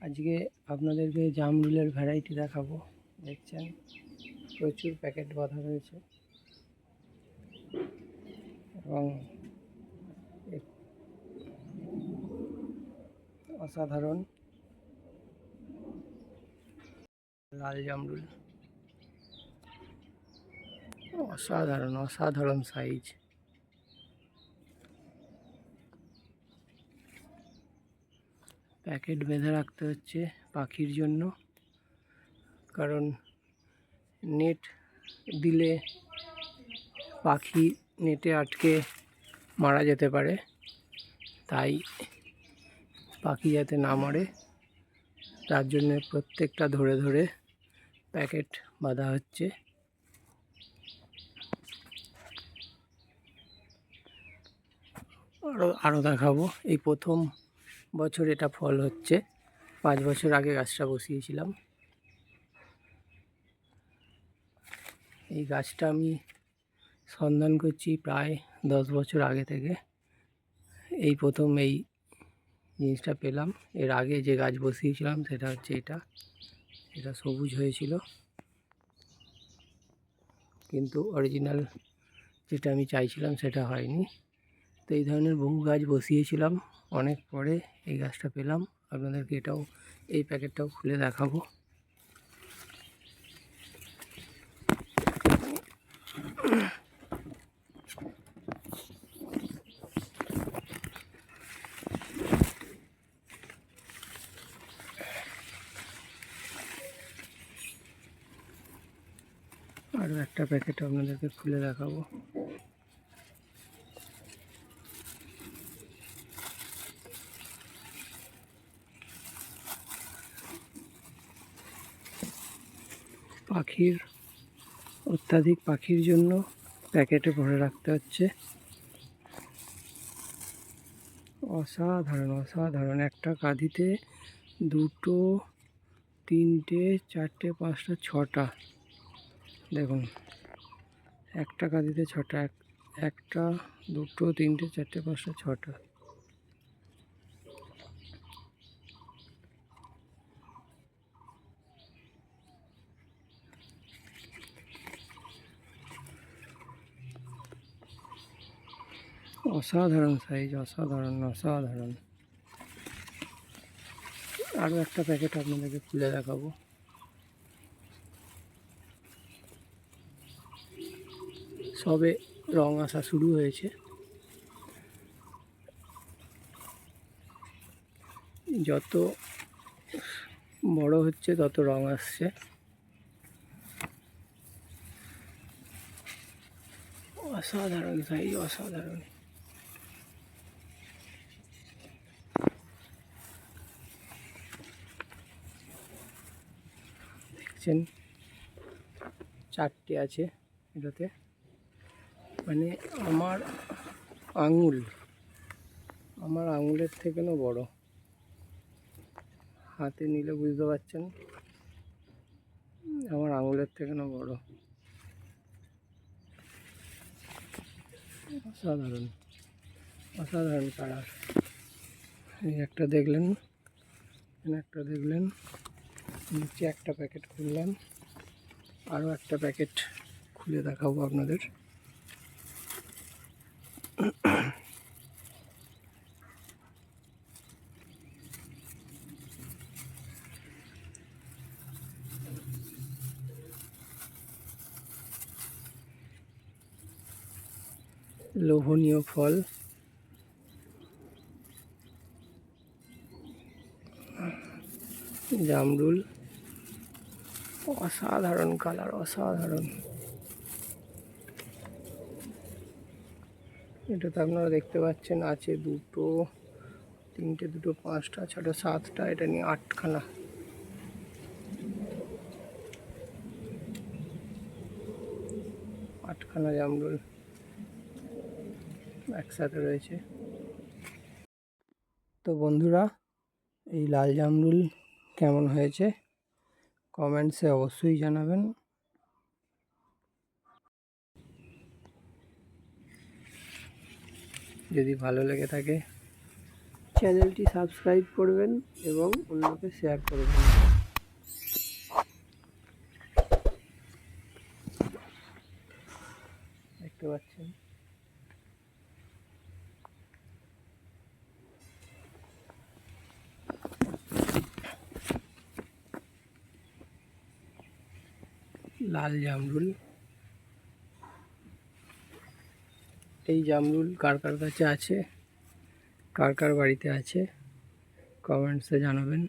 আজকে আপনাদেরকে জামরুলের ভ্যারাইটি দেখাবো। দেখছেন প্রচুর প্যাকেট বাঁধা রয়েছে এবং অসাধারণ লাল জামরুল, অসাধারণ অসাধারণ সাইজ। প্যাকেট বেঁধে রাখতে হচ্ছে পাখির জন্য, কারণ নেট দিলে পাখি নেটে আটকে মারা যেতে পারে। তাই পাখি যাতে না মরে তার জন্য প্রত্যেকটা ধরে ধরে প্যাকেট বাঁধা হচ্ছে। আরও দেখাবো। এই প্রথম বছর এটা ফল হচ্ছে। 5 বছর আগে গাছটা বসিয়েছিলাম। এই গাছটা আমি সন্ধান করছি প্রায় 10 বছর আগে থেকে। এই প্রথম এই জিনিসটা পেলাম। এর আগে যে গাছ বসিয়েছিলাম সেটা হচ্ছে এটা সবুজ হয়েছিল, কিন্তু অরিজিনাল যেটা আমি চাইছিলাম সেটা হয়নি। তো এই ধরনের বহু গাছ বসিয়েছিলাম, অনেক পরে এই গাছটা পেলাম। আপনাদেরকে এই প্যাকেটটাও খুলে দেখাবো। আরও একটা প্যাকেট আপনাদেরকে খুলে দেখাবো। অত্যাধিক পাখির জন্য প্যাকেটে ভরে রাখতে হচ্ছে। অসাধারণ অসাধারণ। একটা কাঁধিতে 2, 3, 4, 5, 6টা। দেখুন, একটা কাঁধিতে 6টা। 1, 2, 3, 4, 5, 6টা। অসাধারণ সাইজ, অসাধারণ অসাধারণ। আরও একটা প্যাকেট আপনাদেরকে খুলে দেখাবো। সবে রং আসা শুরু হয়েছে। যত বড় হচ্ছে তত রং আসছে। অসাধারণ সাইজ, অসাধারণ। দেখছেন 4টে আছে এটাতে, মানে আমার আঙুলের থেকেও বড়। হাতে নিলে বুঝতে পারছেন আমার আঙুলের থেকেও বড়। অসাধারণ অসাধারণ কালার। এই একটা দেখলেন, একটা দেখলেন। নিচে একটা প্যাকেট খুললাম, আরও একটা প্যাকেট খুলে দেখাবো আপনাদের। লোভনীয় ফল, জামরুল। অসাধারণ কালার, অসাধারণ। এটাতে আপনারা দেখতে পাচ্ছেন আছে 2, 3, 2, 5, 6, 7টা। এটা নিয়ে 8খানা। জামরুল একসাথে রয়েছে। তো বন্ধুরা, এই লাল জামরুল কেমন হয়েছে কমেন্টসে অবশ্যই জানাবেন। যদি ভালো লেগে থাকে চ্যানেলটি সাবস্ক্রাইব করবেন এবং অন্যকে শেয়ার করবেন। দেখতে পাচ্ছেন লাল জামরুল। এই জামরুল কার কার কাছে আছে, কার কার বাড়িতে আছে, কমেন্টসে জানাবেন।